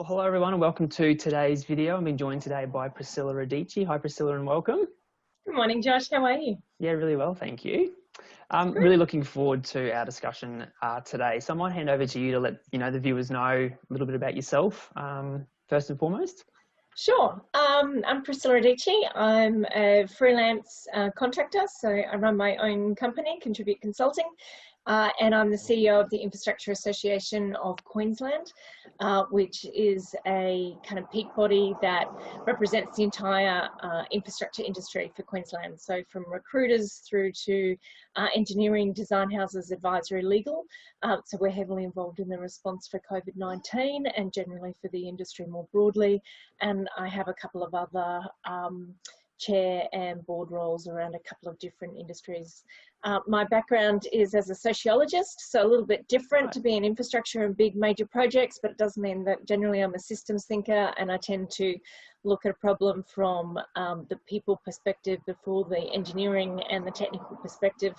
Well, hello everyone and welcome to today's video. I'm being joined today by Priscilla Radice. Hi Priscilla and welcome. Good morning, Josh. How are you? Yeah, really well, thank you. Really looking forward to our discussion today. So I might hand over to you to let the viewers know a little bit about yourself, first and foremost. Sure. I'm Priscilla Radice. I'm a freelance contractor, so I run my own company, Contribute Consulting, and I'm the CEO of the Infrastructure Association of Queensland, which is a kind of peak body that represents the entire infrastructure industry for Queensland. So from recruiters through to engineering, design houses, advisory, legal. So we're heavily involved in the response for COVID-19 and generally for the industry more broadly. And I have a couple of other chair and board roles around a couple of different industries. My background is as a sociologist, so a little bit different to be in infrastructure and big major projects, but it does mean that generally I'm a systems thinker and I tend to look at a problem from the people perspective before the engineering and the technical perspective,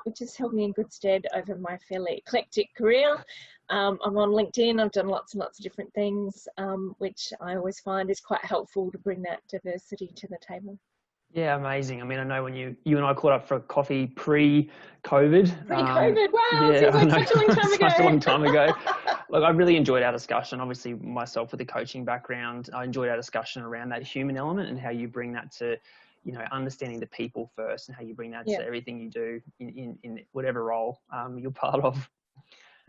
which has held me in good stead over my fairly eclectic career. I'm on LinkedIn. I've done lots and lots of different things, which I always find is quite helpful to bring that diversity to the table. Yeah, amazing. I mean, I know when you and I caught up for a coffee pre-COVID. Pre-COVID, wow, yeah, seems like such a long time ago. Such a long time ago. Look, I really enjoyed our discussion. Obviously, myself with a coaching background, I enjoyed our discussion around that human element and how you bring that to, understanding the people first and how you bring that to everything you do in whatever role you're part of.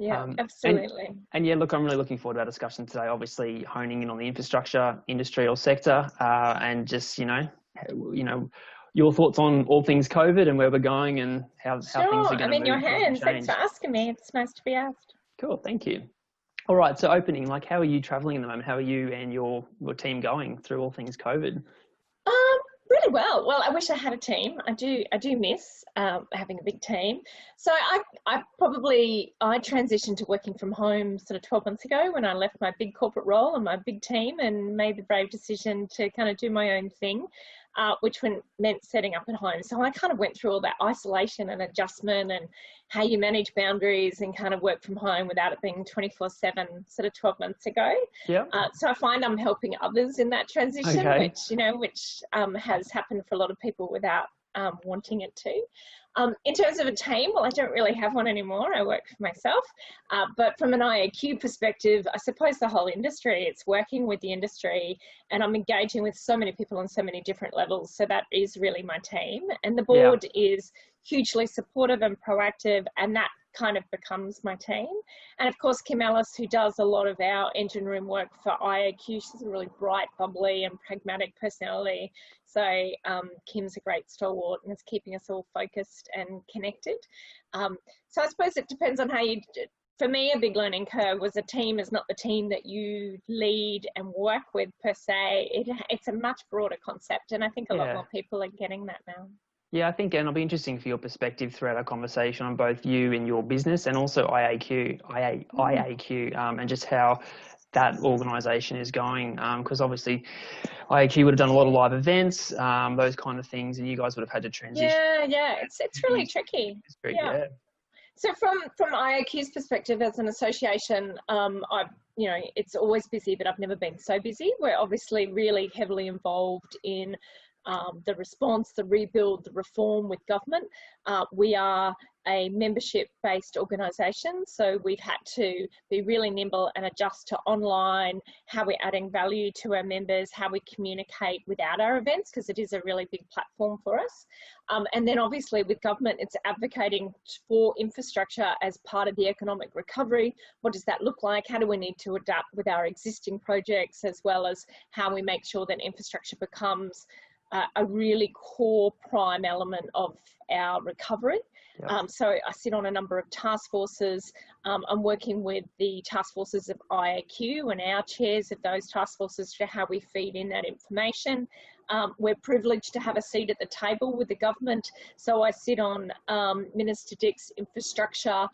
Yeah, absolutely. And yeah, look, I'm really looking forward to our discussion today, obviously honing in on the infrastructure industry or sector and just, your thoughts on all things COVID and where we're going and how things are going to move. I'm in your hands. Thanks for asking me. It's nice to be asked. Cool. Thank you. All right. So opening, how are you traveling at the moment? How are you and your team going through all things COVID? Really well. Well, I wish I had a team. I do miss having a big team. So I transitioned to working from home sort of 12 months ago when I left my big corporate role and my big team and made the brave decision to kind of do my own thing, which meant setting up at home. So I kind of went through all that isolation and adjustment and how you manage boundaries and kind of work from home without it being 24/7 sort of 12 months ago. Yeah. So I find I'm helping others in that transition, okay. which has happened for a lot of people without wanting it to. In terms of a team, well, I don't really have one anymore. I work for myself. But from an IAQ perspective, I suppose the whole industry, it's working with the industry and I'm engaging with so many people on so many different levels. So that is really my team. And the board is hugely supportive and proactive, and that kind of becomes my team. And of course, Kim Ellis, who does a lot of our engine room work for IAQ, she's a really bright, bubbly and pragmatic personality. So Kim's a great stalwart and is keeping us all focused and connected. So I suppose it depends on how for me, a big learning curve was a team is not the team that you lead and work with per se. It's a much broader concept. And I think a lot more people are getting that now. Yeah, I think, and it'll be interesting for your perspective throughout our conversation on both you and your business and also IAQ, and just how that organisation is going. Because obviously IAQ would have done a lot of live events, those kind of things, and you guys would have had to transition. Yeah, it's really tricky. So from IAQ's perspective as an association, it's always busy, but I've never been so busy. We're obviously really heavily involved in the response, the rebuild, the reform with government. We are a membership-based organisation, so we've had to be really nimble and adjust to online, how we're adding value to our members, how we communicate without our events, because it is a really big platform for us. And then obviously with government, it's advocating for infrastructure as part of the economic recovery. What does that look like? How do we need to adapt with our existing projects, as well as how we make sure that infrastructure becomes a really core prime element of our recovery. So I sit on a number of task forces. I'm working with the task forces of IAQ and our chairs of those task forces for how we feed in that information. We're privileged to have a seat at the table with the government. So I sit on Minister Dick's Infrastructure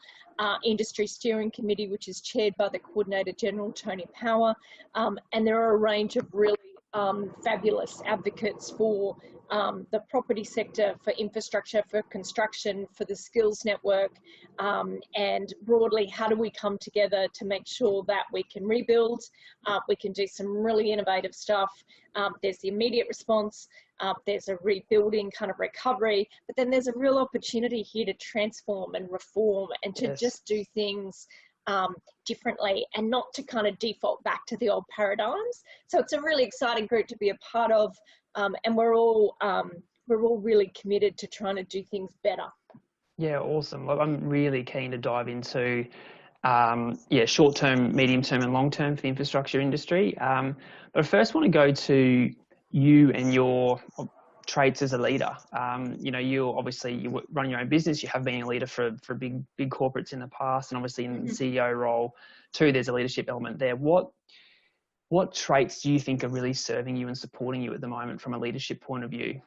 Industry Steering Committee, which is chaired by the Coordinator General, Tony Power. And there are a range of really fabulous advocates for the property sector, for infrastructure, for construction, for the skills network, and broadly, how do we come together to make sure that we can rebuild, we can do some really innovative stuff. There's the immediate response, there's a rebuilding kind of recovery, but then there's a real opportunity here to transform and reform and to just do things differently and not to kind of default back to the old paradigms. So it's a really exciting group to be a part of, and we're all really committed to trying to do things better. Yeah, awesome. Well, I'm really keen to dive into short-term, medium-term and long-term for the infrastructure industry. But I first want to go to you and your traits as a leader. You obviously you run your own business. You have been a leader for big corporates in the past, and obviously in the CEO role too. There's a leadership element there. What traits do you think are really serving you and supporting you at the moment from a leadership point of view?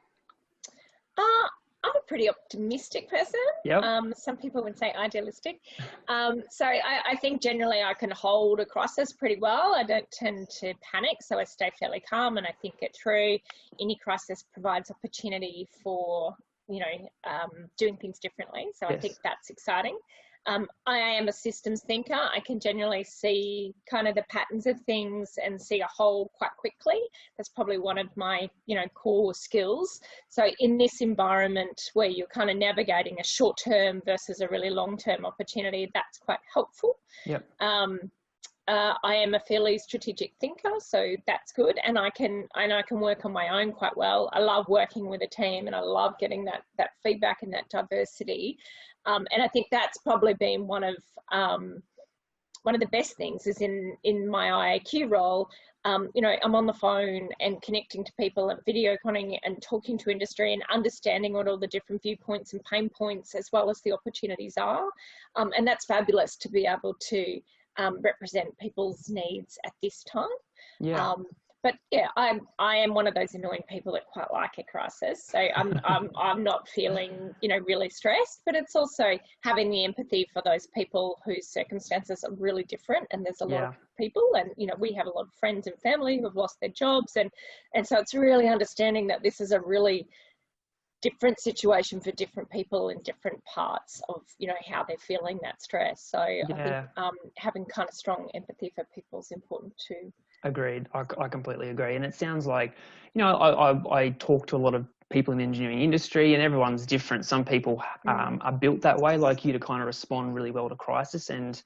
I'm a pretty optimistic person. Yep. Some people would say idealistic. So I think generally I can hold a crisis pretty well. I don't tend to panic, so I stay fairly calm and I think it through. Any crisis provides opportunity for, doing things differently. So I think that's exciting. I am a systems thinker. I can generally see kind of the patterns of things and see a whole quite quickly. That's probably one of my, core skills. So in this environment where you're kind of navigating a short-term versus a really long-term opportunity, that's quite helpful. Yep. I am a fairly strategic thinker, so that's good. And I can work on my own quite well. I love working with a team and I love getting that feedback and that diversity. And I think that's probably been one of the best things is in my IAQ role. I'm on the phone and connecting to people and video calling and talking to industry and understanding what all the different viewpoints and pain points as well as the opportunities are. And that's fabulous to be able to represent people's needs at this time. Yeah. But yeah, I am one of those annoying people that quite like a crisis. So I'm not feeling, really stressed, but it's also having the empathy for those people whose circumstances are really different. And there's a lot of people and, we have a lot of friends and family who have lost their jobs. And so it's really understanding that this is a really different situation for different people in different parts of, how they're feeling that stress. So I think having kind of strong empathy for people is important too. Agreed. I completely agree. And it sounds like, I talk to a lot of people in the engineering industry and everyone's different. Some people are built that way, like you, to kind of respond really well to crisis. And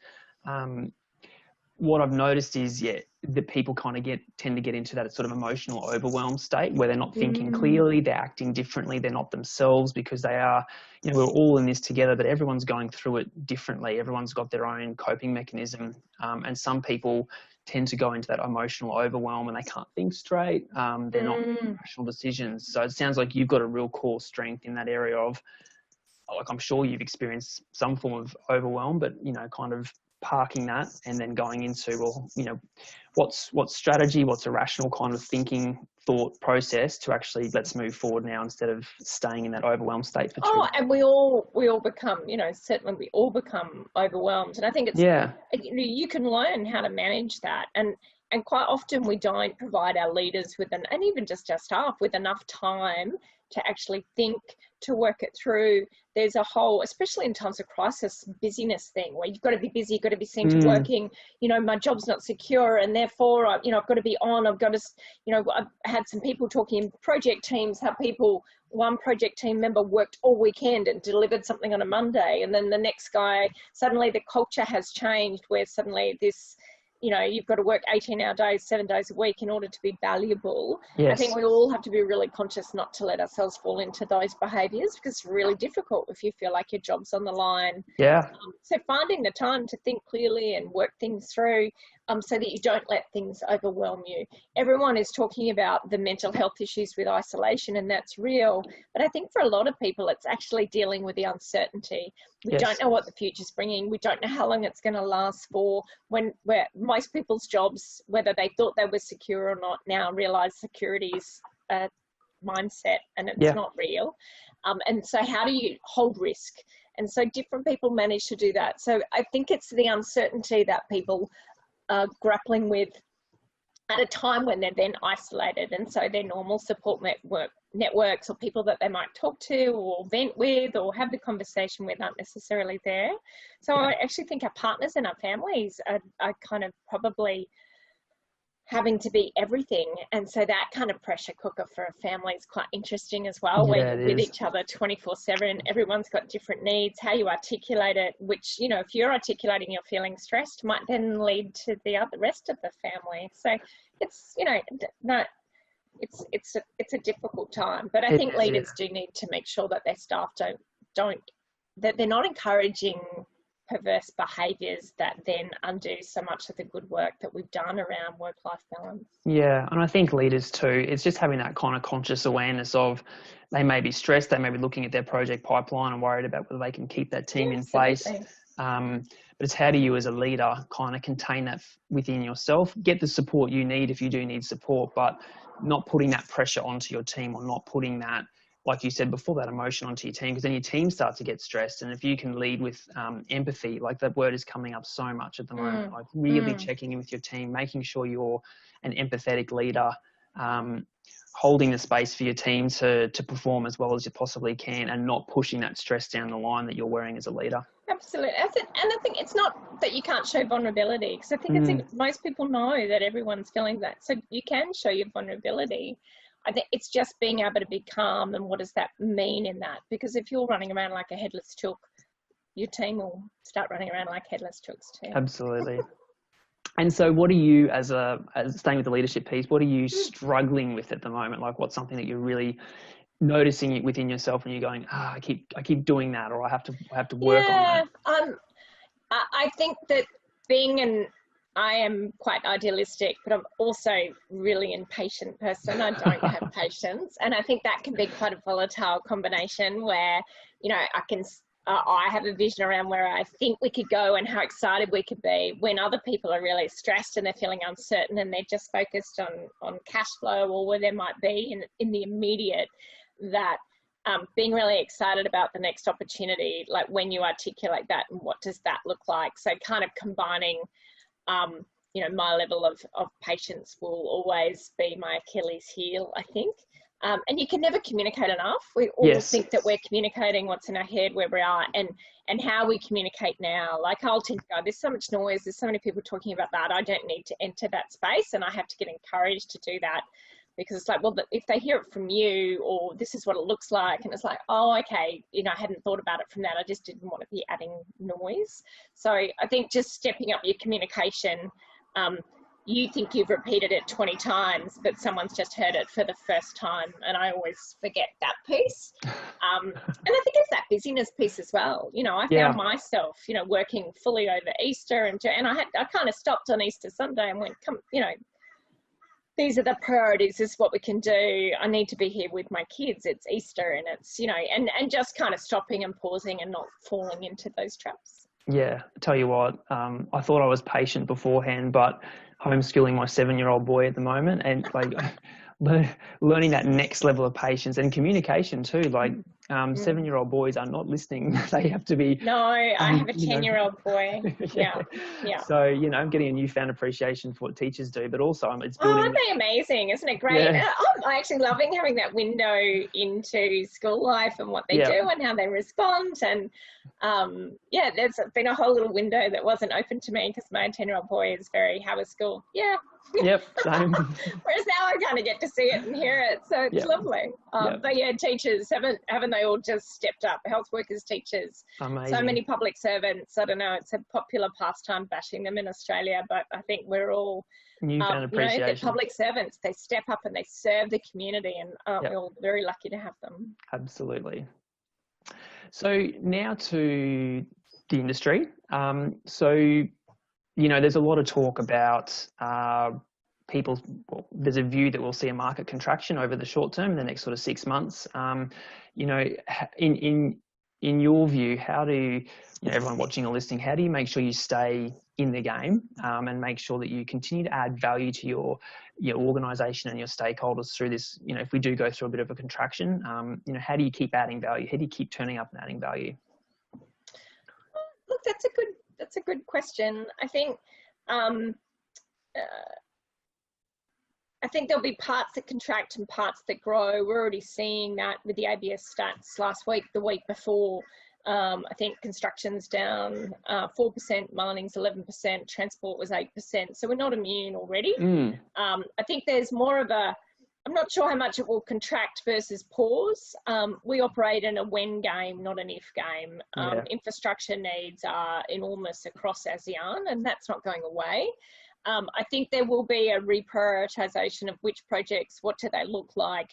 what I've noticed is, that people kind of tend to get into that sort of emotional overwhelm state where they're not thinking clearly, they're acting differently, they're not themselves because they are, we're all in this together, but everyone's going through it differently. Everyone's got their own coping mechanism. And some people tend to go into that emotional overwhelm and they can't think straight. They're not making rational decisions. So it sounds like you've got a real core strength in that area of, like, I'm sure you've experienced some form of overwhelm, but, kind of parking that and then going into, what's strategy, what's a rational kind of thought process to actually let's move forward now instead of staying in that overwhelmed state for too long. And we all become, certainly we all become overwhelmed. And I think it's, you can learn how to manage that. And quite often we don't provide our leaders with and even just our staff with enough time to actually think, to work it through. There's a whole, especially in times of crisis, busyness thing where you've got to be busy, you've got to be seen to working, my job's not secure and therefore, I've got to be on, I've got to, I've had some people talking in project teams, how one project team member worked all weekend and delivered something on a Monday. And then the next guy, suddenly the culture has changed where suddenly this, you've got to work 18-hour days, 7 days a week in order to be valuable. Yes. I think we all have to be really conscious not to let ourselves fall into those behaviours because it's really difficult if you feel like your job's on the line. Yeah. So finding the time to think clearly and work things through so that you don't let things overwhelm you. Everyone is talking about the mental health issues with isolation and that's real. But I think for a lot of people, it's actually dealing with the uncertainty. We don't know what the future's bringing. We don't know how long it's going to last for where most people's jobs, whether they thought they were secure or not, now realise security's a mindset and it's not real. And so how do you hold risk? And so different people manage to do that. So I think it's the uncertainty that people are grappling with at a time when they're then isolated, and so their normal support networks or people that they might talk to or vent with or have the conversation with aren't necessarily there. So I actually think our partners and our families are kind of probably having to be everything, and so that kind of pressure cooker for a family is quite interesting as well, where you're with each other 24/7. Everyone's got different needs. How you articulate it, which, you know, if you're articulating you're feeling stressed, might then lead to the rest of the family. So it's, you know, no, it's a difficult time, but I think leaders do need to make sure that their staff that they're not encouraging perverse behaviours that then undo so much of the good work that we've done around work-life balance. Yeah, and I think leaders too, it's just having that kind of conscious awareness of they may be stressed, they may be looking at their project pipeline and worried about whether they can keep that team in place. But it's how do you as a leader kind of contain that within yourself, get the support you need if you do need support, but not putting that pressure onto your team, or not putting that, like you said before, that emotion onto your team, because then your team starts to get stressed. And if you can lead with empathy, like that word is coming up so much at the moment, like really checking in with your team, making sure you're an empathetic leader, holding the space for your team to perform as well as you possibly can, and not pushing that stress down the line that you're wearing as a leader. Absolutely. And I think it's not that you can't show vulnerability, because I think most people know that everyone's feeling that. So you can show your vulnerability. I think it's just being able to be calm, and what does that mean in that? Because if you're running around like a headless chook, your team will start running around like headless chooks too. Absolutely. And so what are you, as staying with the leadership piece, what are you struggling with at the moment? Like, what's something that you're really noticing within yourself and you're going, I keep doing that, or I have to work on that? I think that I am quite idealistic, but I'm also really impatient person. I don't have patience. And I think that can be quite a volatile combination where, you know, I have a vision around where I think we could go and how excited we could be, when other people are really stressed and they're feeling uncertain and they're just focused on cash flow or where there might be in the immediate, that being really excited about the next opportunity, like when you articulate that and what does that look like. So kind of combining, you know, my level of patience will always be my Achilles heel, I think. And you can never communicate enough. We all think that we're communicating what's in our head, where we are, and how we communicate now. Like, I'll tend to go, there's so much noise, there's so many people talking about that, I don't need to enter that space, and I have to get encouraged to do that, because it's like, well, if they hear it from you, or this is what it looks like, and it's like, oh, okay, you know, I hadn't thought about it from that, I just didn't want to be adding noise. So I think just stepping up your communication, you think you've repeated it 20 times, but someone's just heard it for the first time. And I always forget that piece. And I think it's that busyness piece as well. You know, I found myself, you know, working fully over Easter, and I kind of stopped on Easter Sunday and went, come, you know, these are the priorities, this is what we can do. I need to be here with my kids. It's Easter, and it's, you know, and just kind of stopping and pausing and not falling into those traps. Yeah, I tell you what, I thought I was patient beforehand, but homeschooling my 7-year-old boy at the moment, and like learning that next level of patience and communication too. Like 7-year-old boys are not listening. They have to be. No, I have a 10-year-old boy. Yeah. So, you know, I'm getting a newfound appreciation for what teachers do, but also it's building. Aren't they amazing? Isn't it great? Yeah. I'm actually loving having that window into school life and what they do and how they respond. And there's been a whole little window that wasn't open to me because my 10-year-old boy is very, how was school? Yeah. Yep, same. Whereas now I kind of get to see it and hear it, so it's lovely. But yeah, teachers, haven't they all just stepped up? Health workers, teachers, amazing. So many public servants. I don't know, it's a popular pastime bashing them in Australia, but I think we're all newfound appreciation. You know, the public servants, they step up and they serve the community, and we're all very lucky to have them. Absolutely. So now to the industry. You know, there's a lot of talk about there's a view that we'll see a market contraction over the short term in the next sort of 6 months. You know, in your view, how do you know, everyone watching or listening, how do you make sure you stay in the game and make sure that you continue to add value to your organisation and your stakeholders through this? You know, if we do go through a bit of a contraction, you know, how do you keep adding value? How do you keep turning up and adding value? Look, that's a good question. I think I think there'll be parts that contract and parts that grow. We're already seeing that with the ABS stats last week, the week before. I think construction's down 4%, mining's 11%, transport was 8%. So we're not immune already. I think there's more of a, I'm not sure how much it will contract versus pause. We operate in a when game, not an if game. Infrastructure needs are enormous across ASEAN, and that's not going away. I think there will be a reprioritisation of which projects, what do they look like.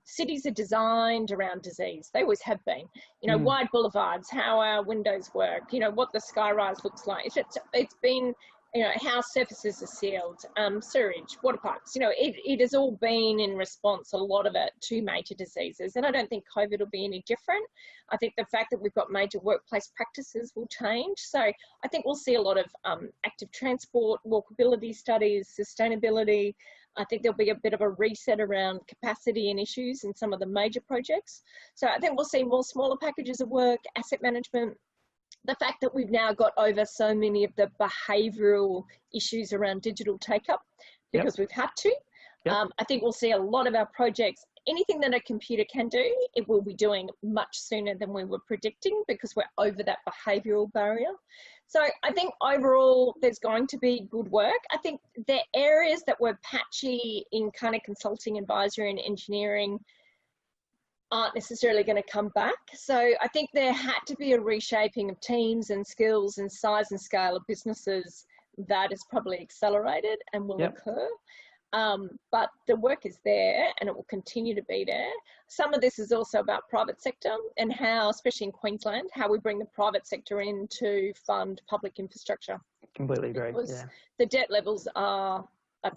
Cities are designed around disease. They always have been. You know, wide boulevards, how our windows work, you know, what the skyrise looks like. It's been, you know, how surfaces are sealed, sewage, water pipes. You know, it has all been in response, a lot of it, to major diseases. And I don't think COVID will be any different. I think the fact that we've got major workplace practices will change. So I think we'll see a lot of active transport, walkability studies, sustainability. I think there'll be a bit of a reset around capacity and issues in some of the major projects. So I think we'll see more smaller packages of work, asset management. The fact that we've now got over so many of the behavioural issues around digital take-up because we've had to. I think we'll see a lot of our projects, anything that a computer can do, it will be doing much sooner than we were predicting because we're over that behavioural barrier. So I think overall there's going to be good work. I think the areas that were patchy in kind of consulting, advisory and engineering aren't necessarily going to come back. So I think there had to be a reshaping of teams and skills and size and scale of businesses that is probably accelerated and will occur. But the work is there and it will continue to be there. Some of this is also about private sector and how, especially in Queensland, how we bring the private sector in to fund public infrastructure. Completely agree. Because the debt levels are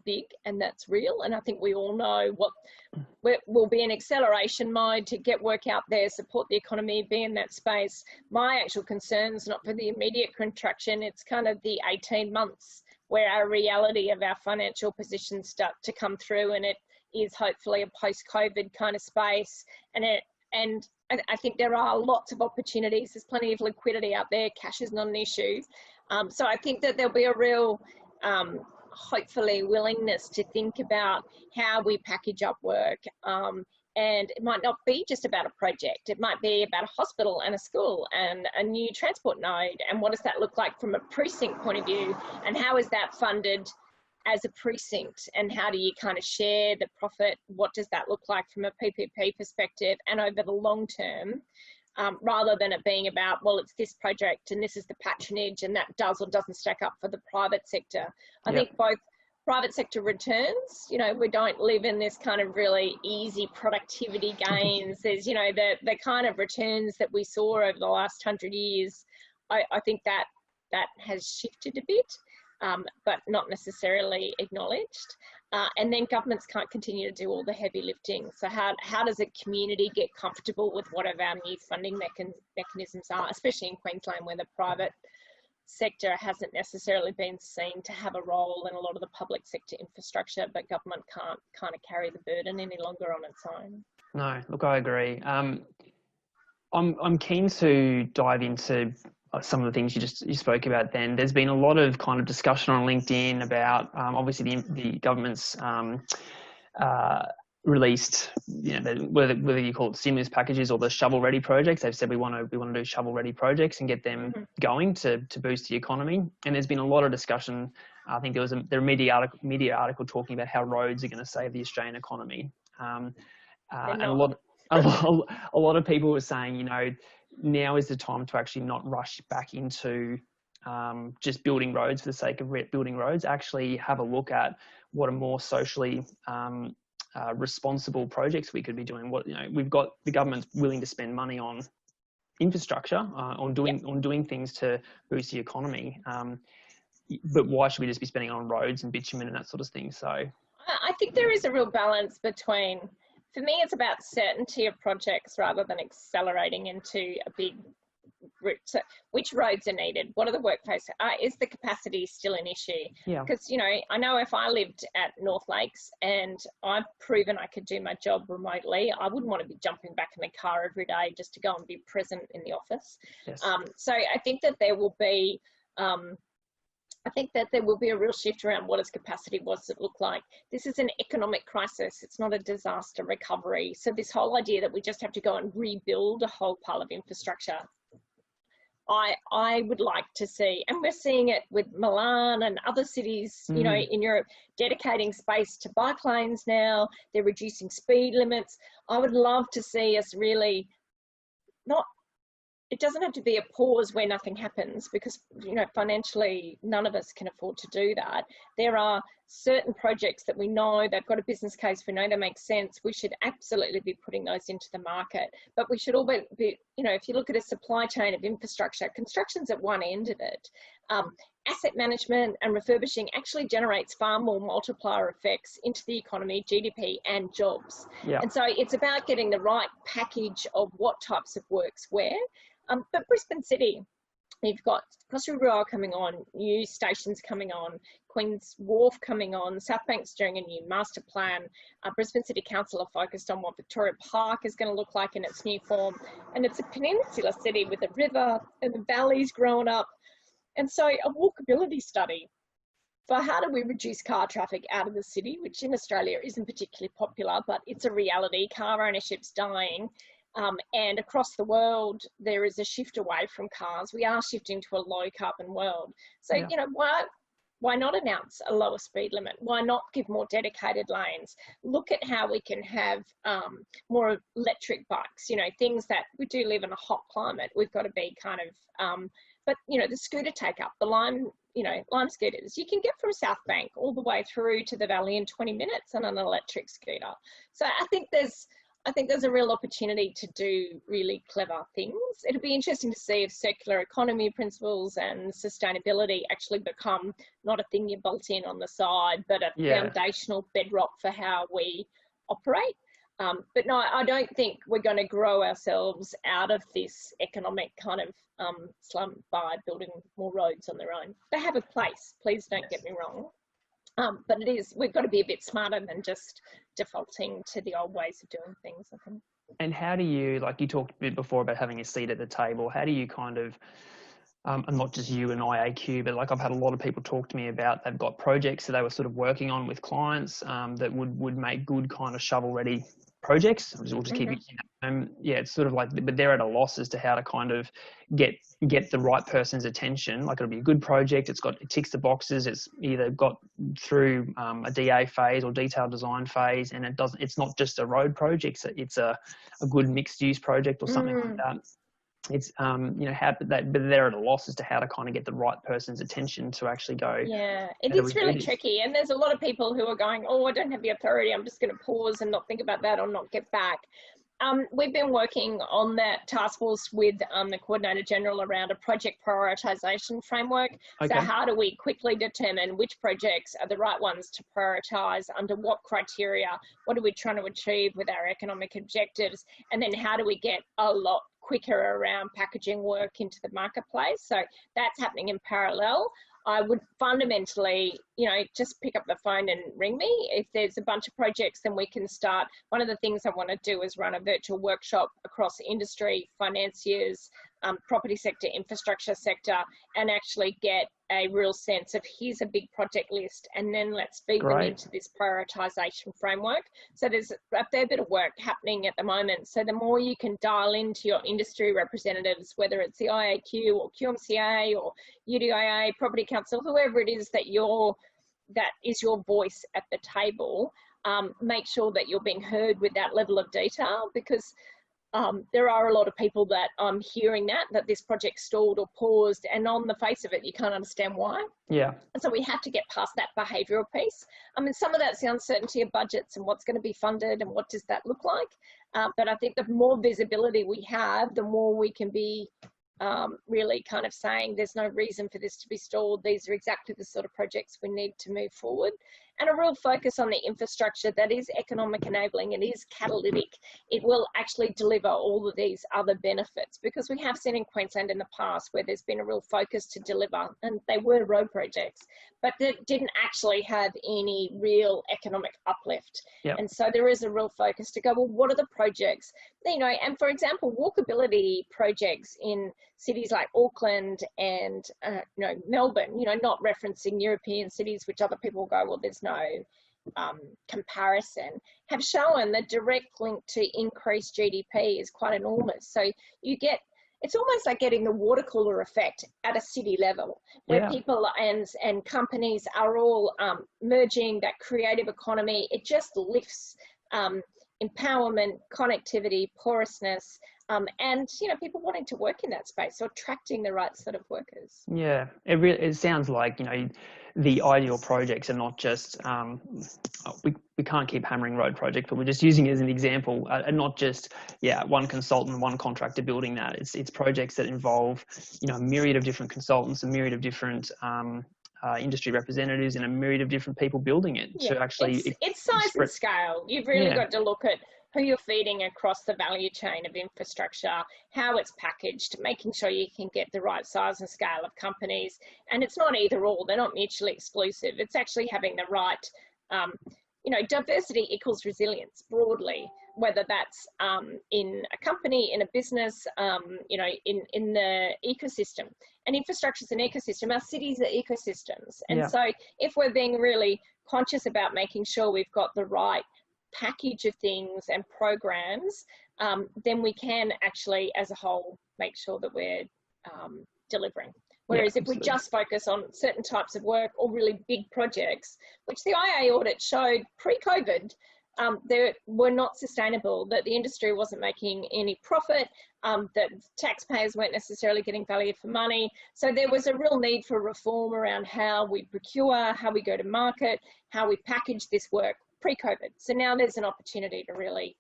big and that's real. And I think we all know what will be an acceleration mode to get work out there, support the economy, be in that space. My actual concerns, not for the immediate contraction, it's kind of the 18 months where our reality of our financial positions start to come through, and it is hopefully a post-COVID kind of space. And I think there are lots of opportunities. There's plenty of liquidity out there. Cash is not an issue. So I think that there'll be a real, hopefully, willingness to think about how we package up work. And it might not be just about a project. It might be about a hospital and a school and a new transport node. And what does that look like from a precinct point of view? And how is that funded as a precinct? And how do you kind of share the profit? What does that look like from a PPP perspective and over the long term? Rather than it being about, well, it's this project and this is the patronage and that does or doesn't stack up for the private sector. I think both private sector returns, you know, we don't live in this kind of really easy productivity gains. There's, you know, the kind of returns that we saw over the last 100 years. I think that has shifted a bit, but not necessarily acknowledged. And then governments can't continue to do all the heavy lifting. So how does a community get comfortable with whatever our new funding mechanisms are, especially in Queensland where the private sector hasn't necessarily been seen to have a role in a lot of the public sector infrastructure, but government can't kind of carry the burden any longer on its own. No, look, I agree. I'm keen to dive into some of the things you spoke about then. There's been a lot of kind of discussion on LinkedIn about obviously the government's released, you know, whether you call it stimulus packages or the shovel-ready projects. They've said we want to do shovel-ready projects and get them going to boost the economy. And there's been a lot of discussion. I think there was a media article talking about how roads are going to save the Australian economy. And a lot of people were saying, you know, now is the time to actually not rush back into just building roads for the sake of building roads. Actually have a look at what are more socially responsible projects we could be doing. What, you know, we've got the government's willing to spend money on infrastructure, on doing things to boost the economy. But why should we just be spending on roads and bitumen and that sort of thing? So I think there is a real balance between, for me, it's about certainty of projects rather than accelerating into a big route. So which roads are needed? What are the workplace? Is the capacity still an issue? Because, you know, I know if I lived at North Lakes and I've proven I could do my job remotely, I wouldn't want to be jumping back in the car every day just to go and be present in the office. So I think that there will be I think that there will be a real shift around what does capacity, what's it look like. This is an economic crisis. It's not a disaster recovery. So this whole idea that we just have to go and rebuild a whole pile of infrastructure, I would like to see, and we're seeing it with Milan and other cities, you know, in Europe, dedicating space to bike lanes now. They're reducing speed limits. I would love to see us really not, it doesn't have to be a pause where nothing happens, because, you know, financially, none of us can afford to do that. There are certain projects that we know they've got a business case, we know they make sense. We should absolutely be putting those into the market. But we should always be, you know, if you look at a supply chain of infrastructure, construction's at one end of it. Asset management and refurbishing actually generates far more multiplier effects into the economy, GDP and jobs. Yeah. And so it's about getting the right package of what types of works where. But Brisbane City, you've got Costa Rica coming on, new stations coming on, Queen's Wharf coming on, South Bank's doing a new master plan. Brisbane City Council are focused on what Victoria Park is going to look like in its new form. And it's a peninsula city with a river and the valleys growing up. And so a walkability study for how do we reduce car traffic out of the city, which in Australia isn't particularly popular, but it's a reality. Car ownership's dying. And across the world, there is a shift away from cars. We are shifting to a low carbon world. So, you know, why not announce a lower speed limit? Why not give more dedicated lanes? Look at how we can have more electric bikes, you know, things that we do live in a hot climate. We've got to be kind of, but, you know, the scooter take up, the Lime scooters, you can get from South Bank all the way through to the valley in 20 minutes on an electric scooter. So I think there's a real opportunity to do really clever things. It'll be interesting to see if circular economy principles and sustainability actually become not a thing you bolt in on the side, but a foundational bedrock for how we operate. But no, I don't think we're going to grow ourselves out of this economic kind of slum by building more roads on their own. They have a place, please don't get me wrong. But we've got to be a bit smarter than just defaulting to the old ways of doing things, I think. And how do you, like you talked a bit before about having a seat at the table, how do you kind of, and not just you and IAQ, but like I've had a lot of people talk to me about they've got projects that they were sort of working on with clients that would make good kind of shovel-ready projects. We'll just keep using that. Yeah, it's sort of like, but they're at a loss as to how to kind of get the right person's attention. Like it'll be a good project. It ticks the boxes. It's either got through a DA phase or detailed design phase, and it's not just a road project. It's a good mixed use project or something like that. It's you know, but they're at a loss as to how to kind of get the right person's attention to actually go. Yeah, it is really tricky, and there's a lot of people who are going, oh, I don't have the authority, I'm just going to pause and not think about that or not get back. We've been working on that task force with the Coordinator General around a project prioritisation framework. Okay. So how do we quickly determine which projects are the right ones to prioritise, under what criteria, what are we trying to achieve with our economic objectives, and then how do we get a lot quicker around packaging work into the marketplace. So that's happening in parallel. I would fundamentally, you know, just pick up the phone and ring me. If there's a bunch of projects, then we can start. One of the things I want to do is run a virtual workshop across industry, financiers, property sector, infrastructure sector, and actually get a real sense of here's a big project list, and then let's feed them into this prioritisation framework. So there's a fair bit of work happening at the moment. So the more you can dial into your industry representatives, whether it's the IAQ or QMCA or UDIA, Property Council, whoever it is that is your voice at the table, make sure that you're being heard with that level of detail, because there are a lot of people that I'm hearing that this project stalled or paused, and on the face of it, you can't understand why. Yeah. And so we have to get past that behavioural piece. I mean, some of that's the uncertainty of budgets and what's going to be funded and what does that look like. But I think the more visibility we have, the more we can be really kind of saying there's no reason for this to be stalled. These are exactly the sort of projects we need to move forward. And a real focus on the infrastructure that is economic enabling and is catalytic. It will actually deliver all of these other benefits, because we have seen in Queensland in the past where there's been a real focus to deliver, and they were road projects, but that didn't actually have any real economic uplift. Yep. And so there is a real focus to go, well, what are the projects, you know, and for example, walkability projects in cities like Auckland and Melbourne, not referencing European cities, which other people go, well, there's no comparison, have shown the direct link to increased GDP is quite enormous. So it's almost like getting the water cooler effect at a city level, where people and companies are all merging that creative economy. It just lifts empowerment, connectivity, porousness, and people wanting to work in that space, so attracting the right sort of workers. Yeah, it sounds like the ideal projects are not just we can't keep hammering road projects, but we're just using it as an example, and not just one consultant, one contractor building that. It's projects that involve a myriad of different consultants, a myriad of different industry representatives, and a myriad of different people building it. So actually, it's size and scale. You've really got to look at who you're feeding across the value chain of infrastructure, how it's packaged, making sure you can get the right size and scale of companies. And it's not either or, they're not mutually exclusive. It's actually having the right, diversity equals resilience broadly, whether that's in a company, in a business, in the ecosystem. And infrastructure is an ecosystem. Our cities are ecosystems. And so if we're being really conscious about making sure we've got the right package of things and programs, then we can actually, as a whole, make sure that we're delivering. Whereas if we just focus on certain types of work or really big projects, which the IA audit showed pre-COVID, they were not sustainable, that the industry wasn't making any profit, that taxpayers weren't necessarily getting value for money. So there was a real need for reform around how we procure, how we go to market, how we package this work pre-COVID. So now there's an opportunity to really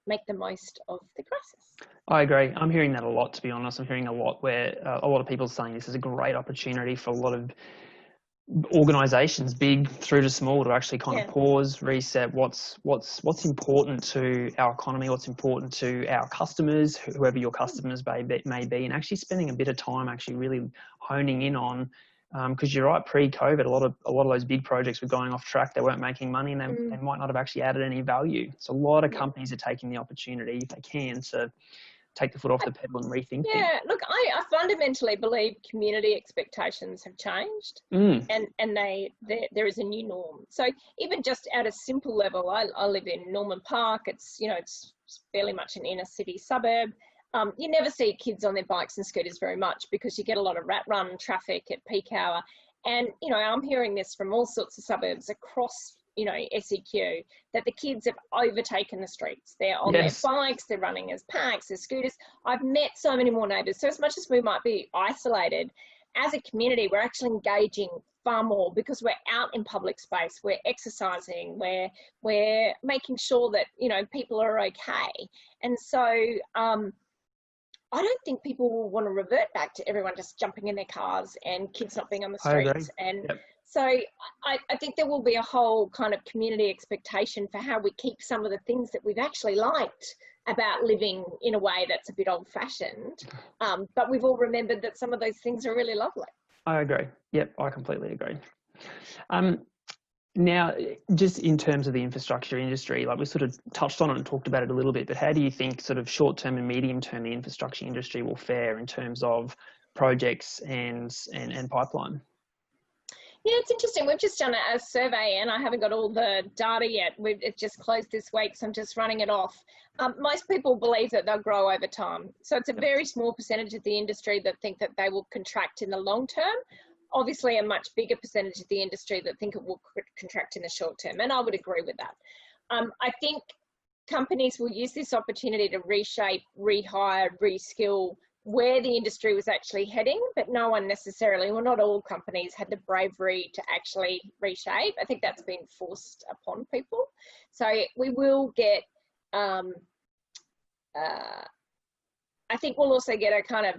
make the most of the crisis. I agree. I'm hearing that a lot, to be honest. I'm hearing a lot where a lot of people saying this is a great opportunity for a lot of organisations, big through to small, to actually kind of pause, reset what's important to our economy, what's important to our customers, whoever your customers may be, and actually spending a bit of time actually really honing in on, because you're right, pre-COVID, a lot of those big projects were going off track. They weren't making money, and they might not have actually added any value. So a lot of companies are taking the opportunity, if they can, to take the foot off the pedal and rethink things. Look, I fundamentally believe community expectations have changed, and there is a new norm. So even just at a simple level, I live in Norman Park. It's it's fairly much an inner city suburb. You never see kids on their bikes and scooters very much because you get a lot of rat run traffic at peak hour. And I'm hearing this from all sorts of suburbs across SEQ, that the kids have overtaken the streets. They're on their bikes, they're running as packs, as scooters. I've met so many more neighbours. So as much as we might be isolated, as a community, we're actually engaging far more because we're out in public space, we're exercising, we're making sure that, people are okay. And so I don't think people will want to revert back to everyone just jumping in their cars and kids not being on the streets. And so I think there will be a whole kind of community expectation for how we keep some of the things that we've actually liked about living in a way that's a bit old-fashioned. But we've all remembered that some of those things are really lovely. I agree. Yep, I completely agree. Now, just in terms of the infrastructure industry, like we sort of touched on it and talked about it a little bit, but how do you think sort of short-term and medium-term the infrastructure industry will fare in terms of projects and pipeline? Yeah, it's interesting. We've just done a survey and I haven't got all the data yet. It just closed this week, so I'm just running it off. Most people believe that they'll grow over time. So it's a very small percentage of the industry that think that they will contract in the long term. Obviously, a much bigger percentage of the industry that think it will contract in the short term. And I would agree with that. I think companies will use this opportunity to reshape, rehire, reskill where the industry was actually heading, but no one necessarily, well, not all companies had the bravery to actually reshape. I think that's been forced upon people. So we will get, I think we'll also get a kind of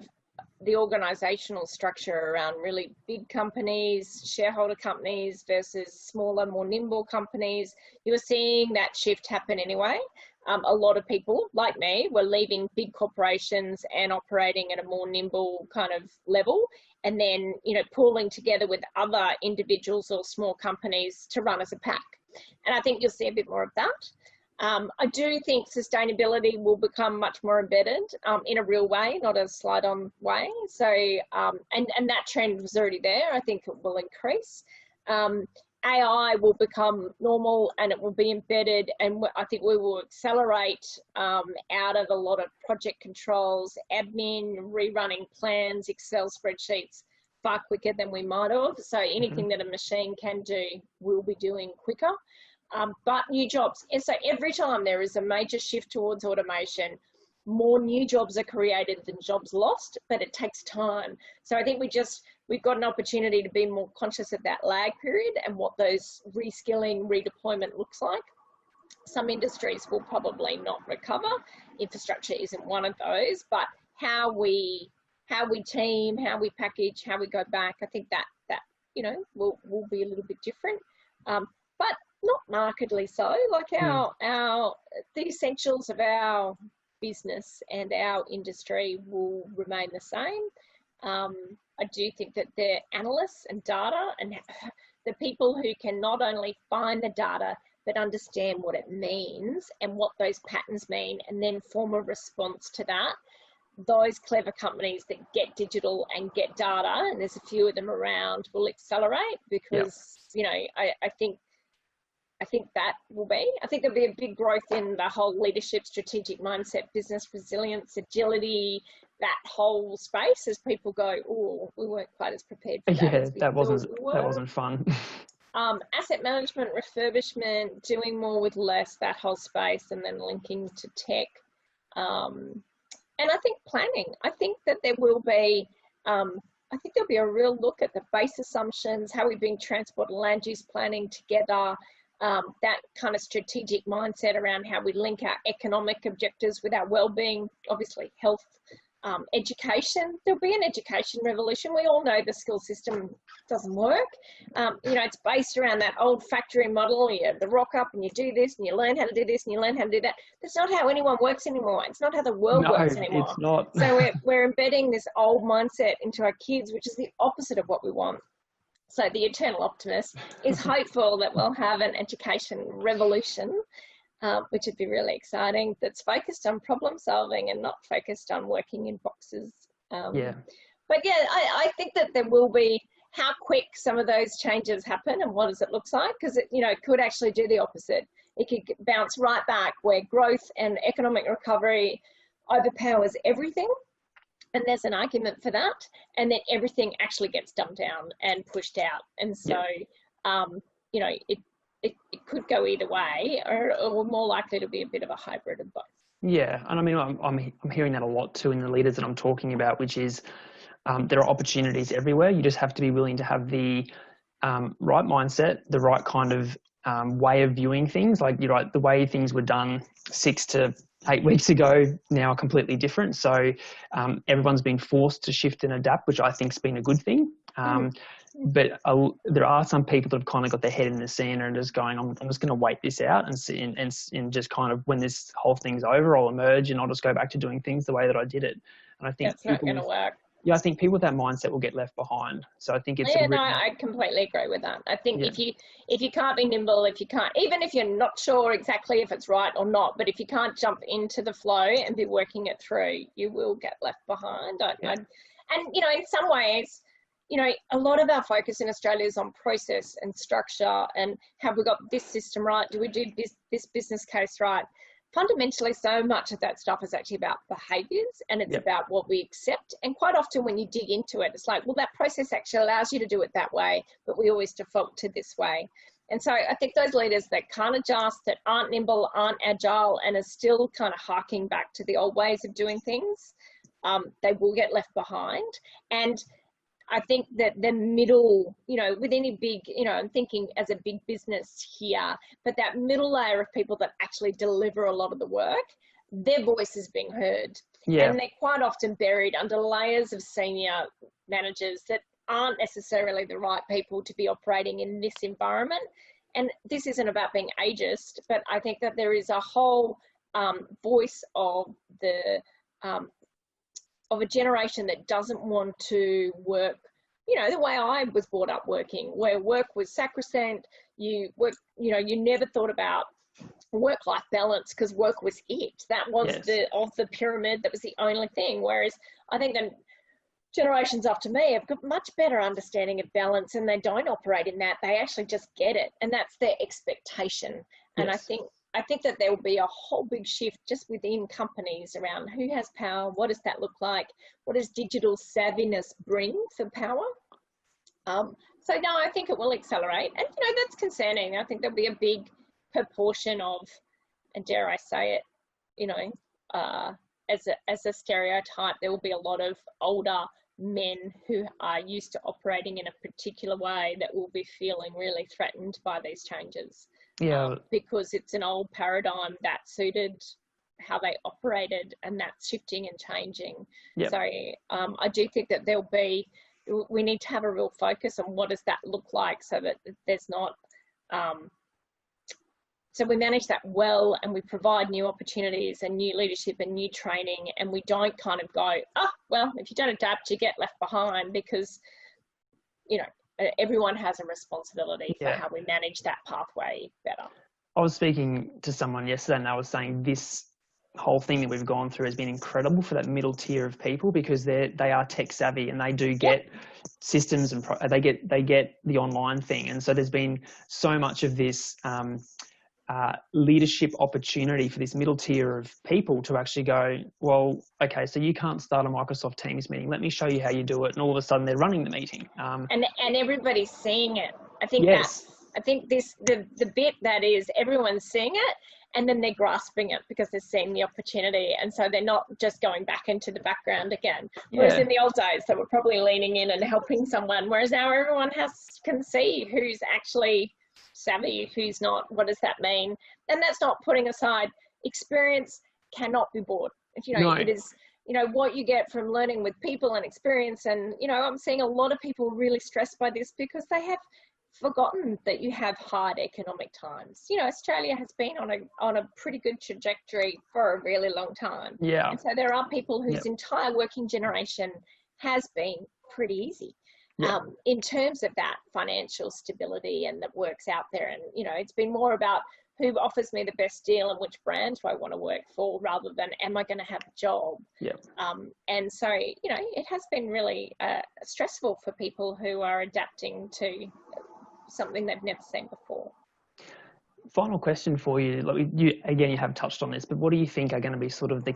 the organisational structure around really big companies, shareholder companies versus smaller, more nimble companies. You're seeing that shift happen anyway. A lot of people, like me, were leaving big corporations and operating at a more nimble kind of level, and then, pooling together with other individuals or small companies to run as a pack. And I think you'll see a bit more of that. I do think sustainability will become much more embedded in a real way, not a slide-on way. So, and that trend was already there. I think it will increase. AI will become normal and it will be embedded, and I think we will accelerate out of a lot of project controls, admin, rerunning plans, Excel spreadsheets far quicker than we might have. So anything that a machine can do, we'll be doing quicker. But new jobs, and so every time there is a major shift towards automation, more new jobs are created than jobs lost, but it takes time. So I think we've got an opportunity to be more conscious of that lag period and what those reskilling, redeployment looks like. Some industries will probably not recover. Infrastructure isn't one of those, but how we team, how we package, how we go back, I think that you know, will be a little bit different. But not markedly so. Like the essentials of our business and our industry will remain the same. I do think that the analysts and data and the people who can not only find the data but understand what it means and what those patterns mean and then form a response to that, those clever companies that get digital and get data, and there's a few of them around, will accelerate because, you know, I think that will be. I think there'll be a big growth in the whole leadership, strategic mindset, business resilience, agility, that whole space as people go, oh, we weren't quite as prepared for that. Yeah, that wasn't fun. Asset management, refurbishment, doing more with less, that whole space, and then linking to tech. And I think planning. I think that there will be, I think there'll be a real look at the base assumptions, how we bring transport and land use planning together, that kind of strategic mindset around how we link our economic objectives with our well-being, obviously health, education. There'll be an education revolution. We all know the skill system doesn't work. You know, it's based around that old factory model. You have the rock up and you do this and you learn how to do this and you learn how to do that. That's not how anyone works anymore. It's not how the world works anymore. It's not. So we're embedding this old mindset into our kids, which is the opposite of what we want. So the eternal optimist is hopeful that we'll have an education revolution, which would be really exciting, that's focused on problem solving and not focused on working in boxes. But yeah, I think that there will be how quick some of those changes happen and what does it look like, because it, you know, it could actually do the opposite. It could bounce right back where growth and economic recovery overpowers everything. And there's an argument for that, and then everything actually gets dumbed down and pushed out. And so, you know, it could go either way, or more likely to be a bit of a hybrid of both. Yeah, and I mean, I'm hearing that a lot too in the leaders that I'm talking about, which is there are opportunities everywhere. You just have to be willing to have the right mindset, the right kind of way of viewing things. Like, you're right, the way things were done 6 to 8 weeks ago now are completely different. So everyone's been forced to shift and adapt, which I think's been a good thing. But there are some people that have kind of got their head in the sand and are just going, I'm just going to wait this out and see, and just kind of, when this whole thing's over, I'll emerge and I'll just go back to doing things the way that I did it. And I think that's not going to work. Yeah, I think people with that mindset will get left behind. So I think it's I completely agree with that. I think if you can't be nimble, if you can't, even if you're not sure exactly if it's right or not, but if you can't jump into the flow and be working it through, you will get left behind. And you know, in some ways, you know, a lot of our focus in Australia is on process and structure and have we got this system right? Do we do this business case right? Fundamentally, so much of that stuff is actually about behaviours, and it's about what we accept. And quite often when you dig into it, it's like, well, that process actually allows you to do it that way, but we always default to this way. And so I think those leaders that can't adjust, that aren't nimble, aren't agile, and are still kind of harking back to the old ways of doing things, they will get left behind. And I think that the middle, you know, with any big, you know, I'm thinking as a big business here, but that middle layer of people that actually deliver a lot of the work, their voice is being heard. And they're quite often buried under layers of senior managers that aren't necessarily the right people to be operating in this environment. And this isn't about being ageist, but I think that there is a whole voice of the of a generation that doesn't want to work, you know, the way I was brought up working, where work was sacrosanct. You work, you know, you never thought about work-life balance, because work was it. That was of the pyramid, that was the only thing. Whereas I think that generations after me have got much better understanding of balance, and they don't operate in that. They actually just get it, and that's their expectation. And I think that there will be a whole big shift just within companies around who has power, what does that look like, what does digital savviness bring for power. So no, I think it will accelerate, and that's concerning. I think there'll be a big proportion of, and dare I say it, as a stereotype, there will be a lot of older men who are used to operating in a particular way that will be feeling really threatened by these changes. Because it's an old paradigm that suited how they operated, and that's shifting and changing. So I do think that we need to have a real focus on what does that look like, so that there's not, so we manage that well, and we provide new opportunities and new leadership and new training, and we don't kind of go, well, if you don't adapt, you get left behind, because, everyone has a responsibility for how we manage that pathway better. I was speaking to someone yesterday, and I was saying this whole thing that we've gone through has been incredible for that middle tier of people, because they are tech savvy, and they do get systems, and they get the online thing. And so there's been so much of this leadership opportunity for this middle tier of people to actually go, well, okay, so you can't start a Microsoft Teams meeting. Let me show you how you do it. And all of a sudden they're running the meeting. And everybody's seeing it. I think the bit that is everyone's seeing it, and then they're grasping it because they're seeing the opportunity. And so they're not just going back into the background again. Whereas in the old days, they were probably leaning in and helping someone. Whereas now everyone can see who's actually savvy, who's not. What does that mean? And that's not putting aside experience. Cannot be bought. It is, what you get from learning with people and experience. And I'm seeing a lot of people really stressed by this, because they have forgotten that you have hard economic times. Australia has been on a pretty good trajectory for a really long time. And so there are people whose entire working generation has been pretty easy. In terms of that financial stability and that works out there. And, it's been more about who offers me the best deal and which brand do I want to work for, rather than am I going to have a job? And so, it has been really stressful for people who are adapting to something they've never seen before. Final question for you. You have touched on this, but what do you think are going to be sort of the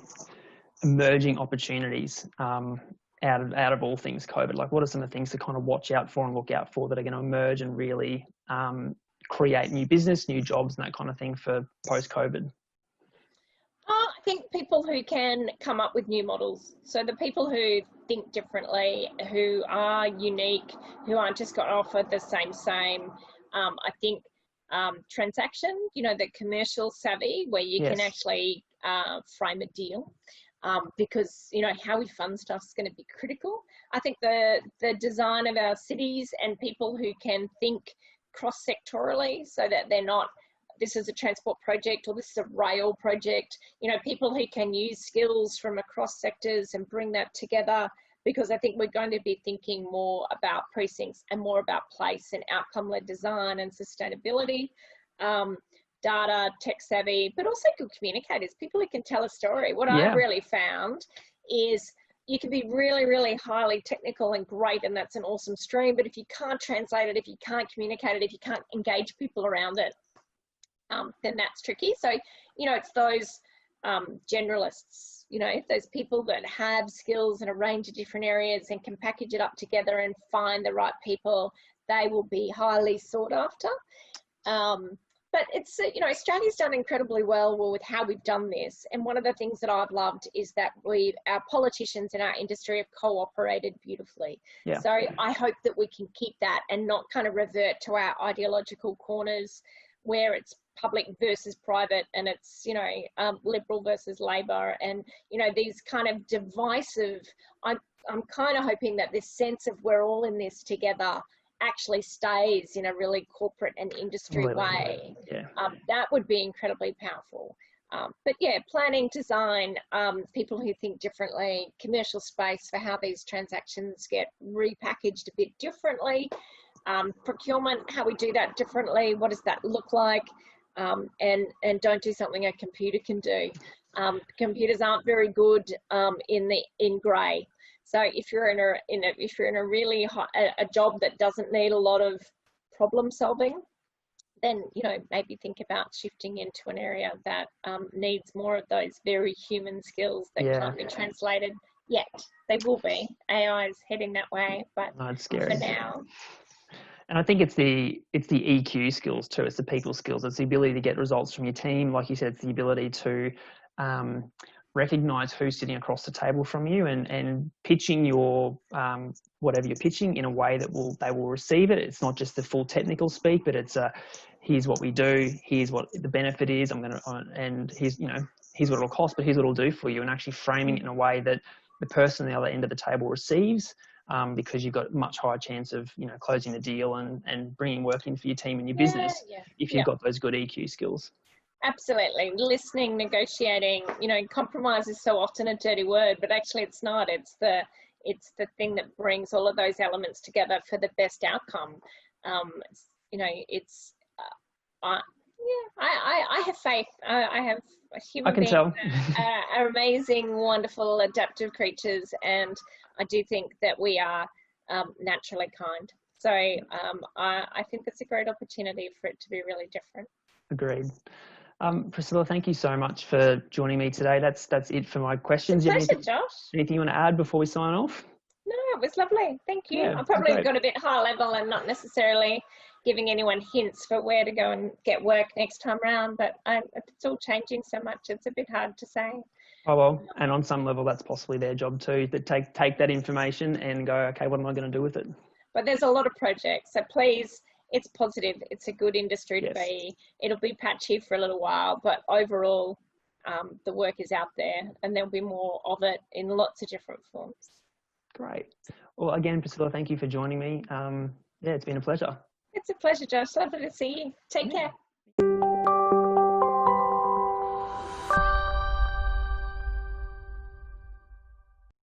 emerging opportunities out of all things COVID? Like, what are some of the things to kind of watch out for and look out for that are going to emerge and really create new business, new jobs, and that kind of thing for post-COVID? I think people who can come up with new models. So the people who think differently, who are unique, who aren't just got offered the same. I think transaction, the commercial savvy, where you can actually frame a deal. Because how we fund stuff is going to be critical. I think the design of our cities, and people who can think cross-sectorally, so that they're not, this is a transport project or this is a rail project, people who can use skills from across sectors and bring that together, because I think we're going to be thinking more about precincts and more about place and outcome-led design and sustainability. Data, tech savvy, but also good communicators, people who can tell a story. What I've really found is you can be really, really highly technical and great, and that's an awesome stream, but if you can't translate it, if you can't communicate it, if you can't engage people around it, then that's tricky. So, it's those generalists, those people that have skills in a range of different areas and can package it up together and find the right people. They will be highly sought after. But it's, Australia's done incredibly well with how we've done this. And one of the things that I've loved is that our politicians in our industry have cooperated beautifully. So I hope that we can keep that and not kind of revert to our ideological corners where it's public versus private, and it's, Liberal versus Labor, and, these kind of divisive, I'm kind of hoping that this sense of we're all in this together actually stays in a really corporate and industry way. That would be incredibly powerful. But planning, design, people who think differently, commercial space for how these transactions get repackaged a bit differently, procurement, how we do that differently, what does that look like? and don't do something a computer can do. Computers aren't very good in grey. So if you're in a really a job that doesn't need a lot of problem solving, then maybe think about shifting into an area that needs more of those very human skills that can't be translated yet. They will be. AI is heading that way, but it's scary for now. And I think it's the EQ skills too. It's the people skills. It's the ability to get results from your team. Like you said, it's the ability to recognize who's sitting across the table from you and pitching your whatever you're pitching in a way that they will receive it. It's not just the full technical speak, but it's here's what we do, here's what the benefit is, and here's what it'll cost, but here's what it'll do for you, and actually framing it in a way that the person on the other end of the table receives. Because you've got a much higher chance of closing the deal and bringing work in for your team and your business if you've got those good EQ skills. Absolutely. Listening, negotiating, compromise is so often a dirty word, but actually it's not. It's the thing that brings all of those elements together for the best outcome. I have faith. I have human beings are amazing, wonderful, adaptive creatures, and I do think that we are naturally kind. So I think it's a great opportunity for it to be really different. Agreed. Priscilla, thank you so much for joining me today. That's it for my questions. It's a pleasure, Josh. Anything you want to add before we sign off? No, it was lovely. Thank you. I probably got a bit high level and not necessarily giving anyone hints for where to go and get work next time around, but it's all changing so much, it's a bit hard to say. Oh, well, and on some level, that's possibly their job too, that take that information and go, okay, what am I going to do with it? But there's a lot of projects, so please, it's positive. It's a good industry to be. It'll be patchy for a little while, but overall, the work is out there and there'll be more of it in lots of different forms. Great. Well, again, Priscilla, thank you for joining me. It's been a pleasure. It's a pleasure, Josh. Lovely to see you. Take care.